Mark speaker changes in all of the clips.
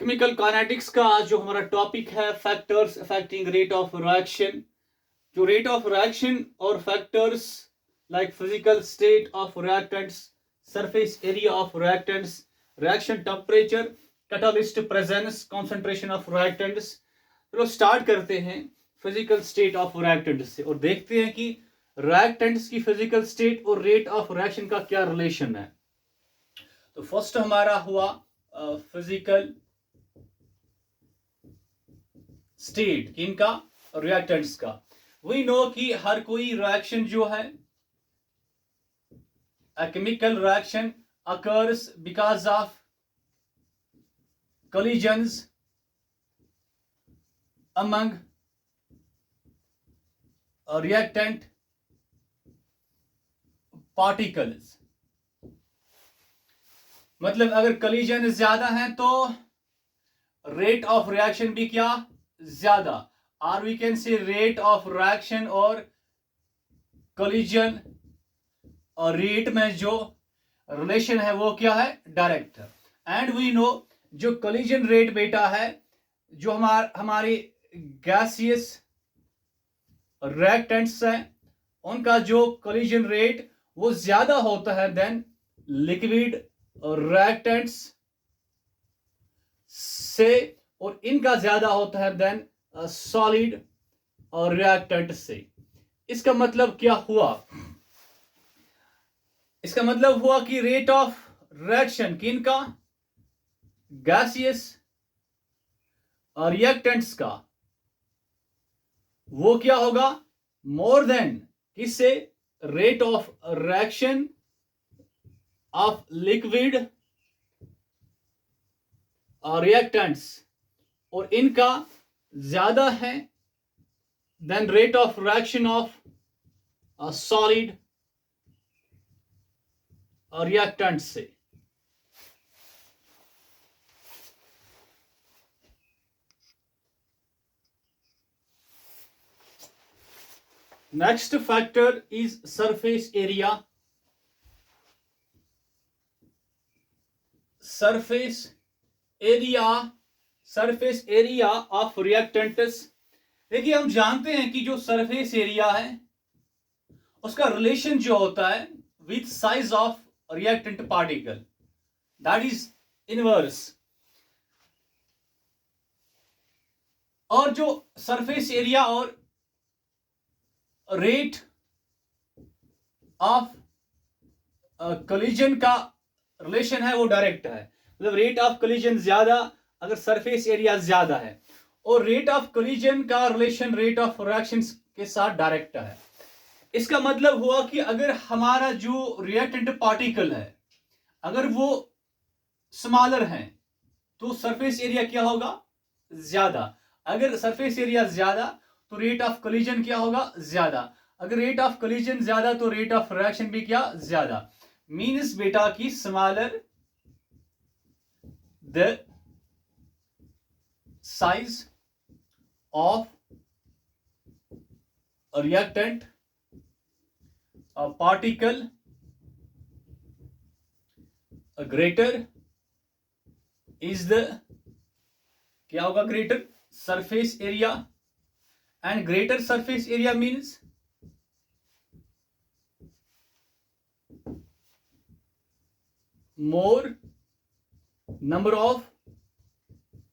Speaker 1: Chemical kinetics का आज जो हमारा टॉपिक है factors affecting rate of reaction. जो रेट ऑफ रिएक्शन और factors like physical state of reactants, surface area of reactants, reaction temperature, catalyst presence, concentration of reactants. चलो start करते हैं फिजिकल स्टेट ऑफ रिएक्टेंट्स से और देखते हैं कि रिएक्टेंट्स की फिजिकल स्टेट और रेट ऑफ रिएक्शन का क्या रिलेशन है। तो फर्स्ट हमारा हुआ फिजिकल स्टेट किनका, रिएक्टेंट्स का। वी नो कि हर कोई रिएक्शन जो है chemical reaction occurs because of collisions among reactant particles। मतलब अगर collision ज्यादा है तो रेट ऑफ रिएक्शन भी क्या ज्यादा, और we can say rate of reaction और collision और रेट में जो रिलेशन है वो क्या है, डायरेक्ट। एंड वी नो जो collision रेट बेटा है, जो हमारी गैसियस रिएक्टेंट्स हैं उनका जो collision रेट वो ज्यादा होता है देन लिक्विड रिएक्टेंट्स से, और इनका ज्यादा होता है देन सॉलिड और रिएक्टेंट से। इसका मतलब क्या हुआ, इसका मतलब हुआ कि रेट ऑफ रिएक्शन किनका, गैसियस और रिएक्टेंट्स का, वो क्या होगा, मोर देन किससे, rate of reaction of liquid और रिएक्टेंट्स, और इनका ज्यादा है than rate of reaction of solid और रिएक्टेंट्स से। Next factor is surface area. Surface area of reactants. देखिए हम जानते हैं कि जो सरफेस एरिया है उसका रिलेशन जो होता है with size of reactant particle, that is inverse. और जो सरफेस एरिया और रेट ऑफ कोलिजन का रिलेशन है वो डायरेक्ट है। मतलब रेट ऑफ कोलिजन ज्यादा अगर सरफेस एरिया ज्यादा है, और रेट ऑफ कोलिजन का रिलेशन रेट ऑफ रिएक्शन के साथ डायरेक्ट है। इसका मतलब हुआ कि अगर हमारा जो रिएक्टेंट पार्टिकल है अगर वो स्मॉलर है तो सरफेस एरिया क्या होगा, ज्यादा। अगर सरफेस एरिया ज्यादा तो रेट ऑफ कोलिजन क्या होगा, ज्यादा। अगर रेट ऑफ कोलिजन ज्यादा तो रेट ऑफ रिएक्शन भी क्या ज्यादा। मीन्स बेटा कि smaller the size of reactant particle greater is the, क्या होगा, greater surface area. And greater surface area means more number of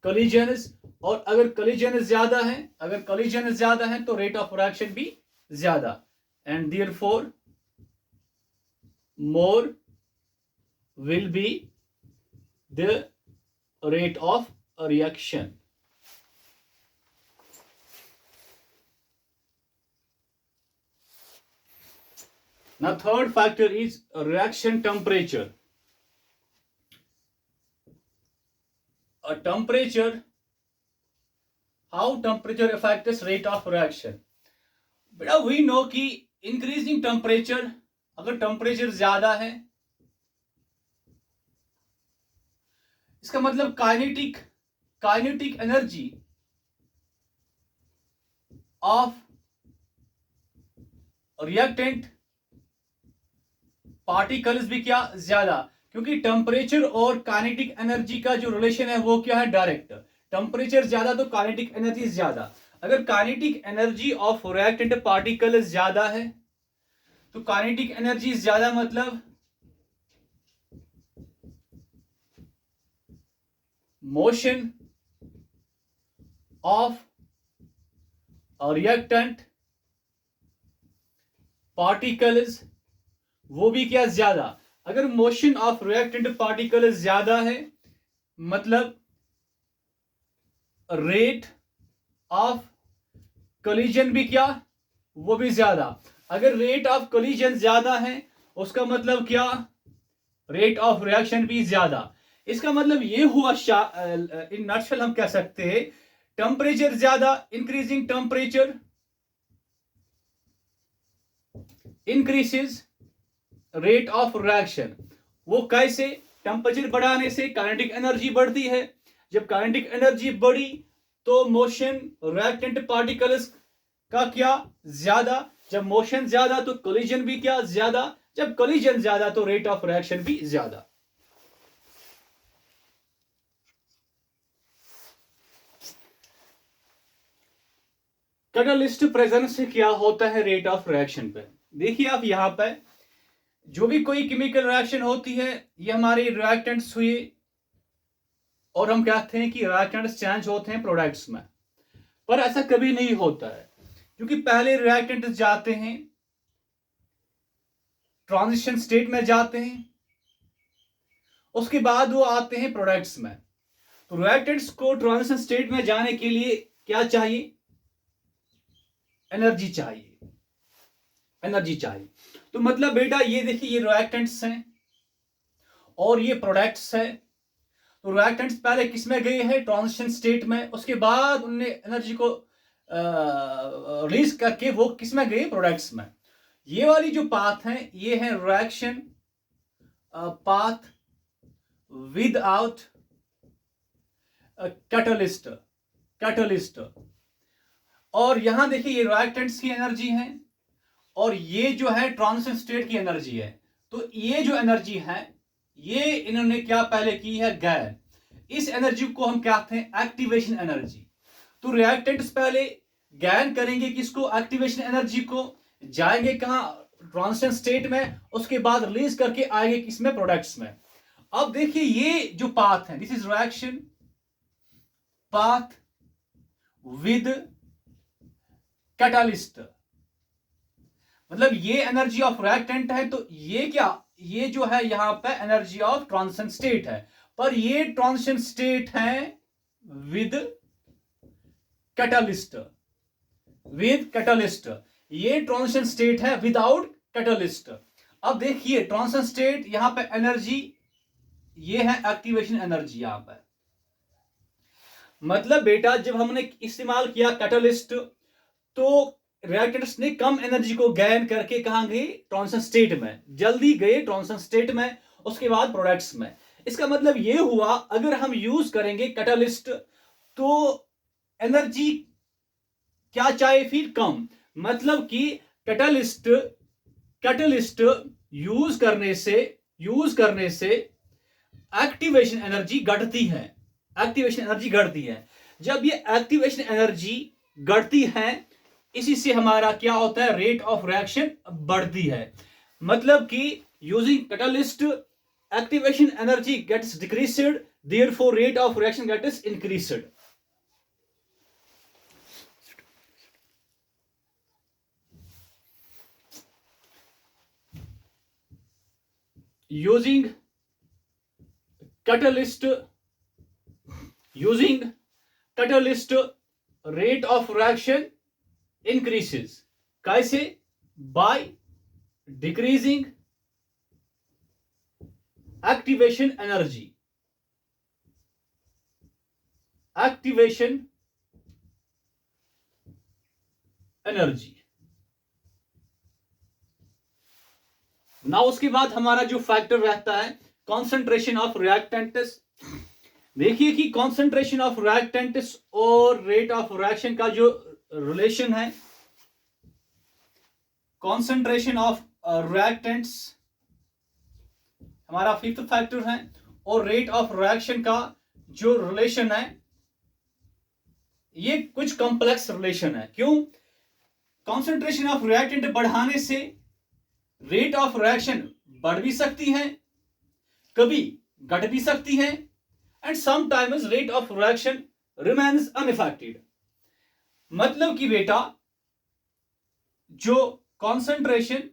Speaker 1: collisions. और अगर कोलिजन ज्यादा है, अगर कोलिजन ज्यादा है तो रेट ऑफ रिएक्शन भी ज्यादा, and therefore more will be the rate of reaction. Now third factor is reaction temperature. A temperature, how temperature affects rate of reaction. बेटा we know कि increasing temperature, अगर temperature ज्यादा है इसका मतलब kinetic energy of reactant particles भी क्या ज्यादा, क्योंकि टेम्परेचर और काइनेटिक एनर्जी का जो रिलेशन है वो क्या है, डायरेक्ट। टेम्परेचर ज्यादा तो काइनेटिक एनर्जी ज्यादा। अगर kinetic energy of reactant particle ज्यादा है तो काइनेटिक एनर्जी ज्यादा मतलब मोशन ऑफ रिएक्टेंट पार्टिकल्स वो भी क्या ज्यादा। अगर मोशन ऑफ रिएक्टेंट पार्टिकल्स ज्यादा है मतलब रेट ऑफ कोलिजन भी क्या, वो भी ज्यादा। अगर रेट ऑफ कोलिजन ज्यादा है उसका मतलब क्या, रेट ऑफ रिएक्शन भी ज्यादा। इसका मतलब ये हुआ इन नटशेल हम कह सकते हैं टेम्परेचर ज्यादा, increasing temperature increases rate of reaction. वो कैसे, टेम्परेचर बढ़ाने से काइनेटिक एनर्जी बढ़ती है। जब काइनेटिक एनर्जी बढ़ी तो मोशन रिएक्टेंट पार्टिकल्स का क्या, ज्यादा। जब मोशन ज्यादा तो कोलिजन भी क्या, ज्यादा। जब कोलिजन ज्यादा तो रेट ऑफ रिएक्शन भी ज्यादा। कैटलिस्ट प्रेजेंस से क्या होता है रेट ऑफ रिएक्शन पे। देखिए आप यहां पर जो भी कोई केमिकल रिएक्शन होती है ये हमारे रिएक्टेंट्स हुए और हम कहते हैं कि रिएक्टेंट्स चेंज होते हैं प्रोडक्ट्स में, पर ऐसा कभी नहीं होता है क्योंकि पहले रिएक्टेंट्स जाते हैं ट्रांजिशन स्टेट में जाते हैं, उसके बाद वो आते हैं प्रोडक्ट्स में। तो रिएक्टेंट्स को ट्रांजिशन स्टेट में जाने के लिए क्या चाहिए, एनर्जी चाहिए, एनर्जी चाहिए। तो मतलब बेटा ये देखिए ये रिएक्टेंट्स हैं और ये प्रोडक्ट्स है। तो रिएक्टेंट्स पहले किस में गए हैं, ट्रांजिशन स्टेट में, उसके बाद उन्होंने एनर्जी को रिलीज करके वो किस में गए, प्रोडक्ट्स में। ये वाली जो पाथ है ये है reaction path without catalyst, catalyst. और यहां देखिए ये रिएक्टेंट्स की एनर्जी है और ये जो है ट्रांजिशन स्टेट की एनर्जी है। तो ये जो एनर्जी है ये इन्होंने क्या पहले की है, गैन। इस एनर्जी को हम कहते हैं एक्टिवेशन एनर्जी। तो रिएक्टेंट्स पहले गैन करेंगे किसको, एक्टिवेशन एनर्जी को, जाएंगे कहां, ट्रांजिशन स्टेट में, उसके बाद रिलीज करके आएंगे किसमें, प्रोडक्ट्स में। अब देखिए ये जो पाथ है this is reaction path with catalyst. मतलब ये एनर्जी ऑफ रिएक्टेंट है तो ये क्या, ये जो है यहां पे एनर्जी ऑफ ट्रांजिशन स्टेट है, पर ये ट्रांजिशन स्टेट है विद कैटलिस्ट, विद कैटलिस्ट। ये ट्रांजिशन स्टेट है विदाउट कैटलिस्ट। अब देखिए ट्रांजिशन स्टेट यहां पे एनर्जी, ये है एक्टिवेशन एनर्जी यहां पे। मतलब बेटा जब हमने इस्तेमाल किया कैटलिस्ट तो रिएक्टेंट्स ने कम एनर्जी को गैन करके कहां गए, ट्रांजिशन स्टेट में, जल्दी गए ट्रांजिशन स्टेट में, उसके बाद प्रोडक्ट्स में। इसका मतलब यह हुआ अगर हम यूज करेंगे कैटलिस्ट तो एनर्जी क्या चाहिए फिर, कम। मतलब कि कैटलिस्ट, कैटलिस्ट यूज करने से एक्टिवेशन एनर्जी घटती है, एक्टिवेशन एनर्जी घटती है। जब ये एक्टिवेशन एनर्जी घटती है इसी से हमारा क्या होता है, रेट ऑफ रिएक्शन बढ़ती है। मतलब कि using catalyst activation energy gets decreased, therefore rate of reaction gets increased. using catalyst rate of reaction increases कैसे, by decreasing activation energy, ना उसके बाद हमारा जो फैक्टर रहता है कॉन्सेंट्रेशन ऑफ रिएक्टेंट्स। देखिए कि कॉन्सेंट्रेशन ऑफ रिएक्टेंट्स और रेट ऑफ रिएक्शन का जो रिलेशन है, कॉन्सेंट्रेशन ऑफ रिएक्टेंट्स हमारा फिफ्थ फैक्टर है, और रेट ऑफ रिएक्शन का जो रिलेशन है ये कुछ कॉम्प्लेक्स रिलेशन है। क्यों? कॉन्सेंट्रेशन ऑफ रिएक्टेंट बढ़ाने से रेट ऑफ रिएक्शन बढ़ भी सकती है, कभी घट भी सकती है, and sometimes rate of reaction remains unaffected. मतलब कि बेटा जो concentration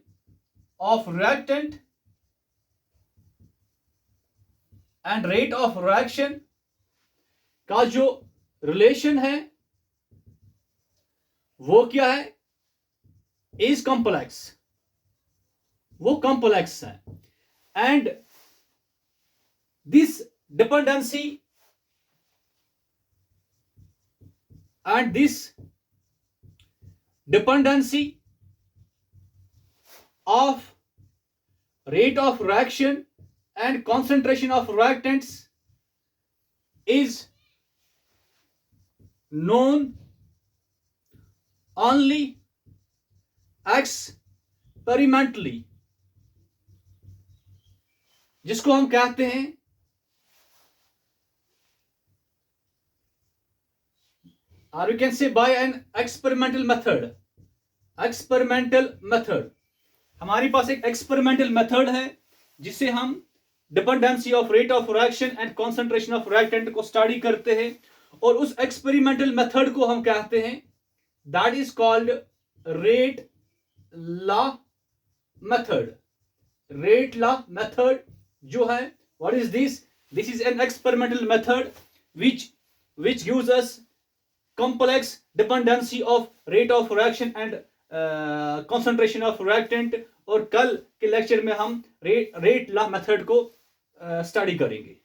Speaker 1: of reactant and rate of reaction का जो रिलेशन है वो क्या है? इज कॉम्प्लेक्स, वो कॉम्प्लेक्स है। And this dependency of rate of reaction and concentration of reactants is known only experimentally, जिसको हम कहते हैं or you can say by an experimental method। हमारे पास एक एक्सपेरिमेंटल मेथड है जिससे हम dependency of rate of reaction and concentration of reactant को स्टडी करते हैं, और उस एक्सपेरिमेंटल मेथड को हम कहते हैं that is called rate law method. Rate law method जो है, what is this? This is an experimental method which gives us complex dependency of rate of reaction and concentration of reactant। और कल के lecture में हम rate law method को study करेंगे।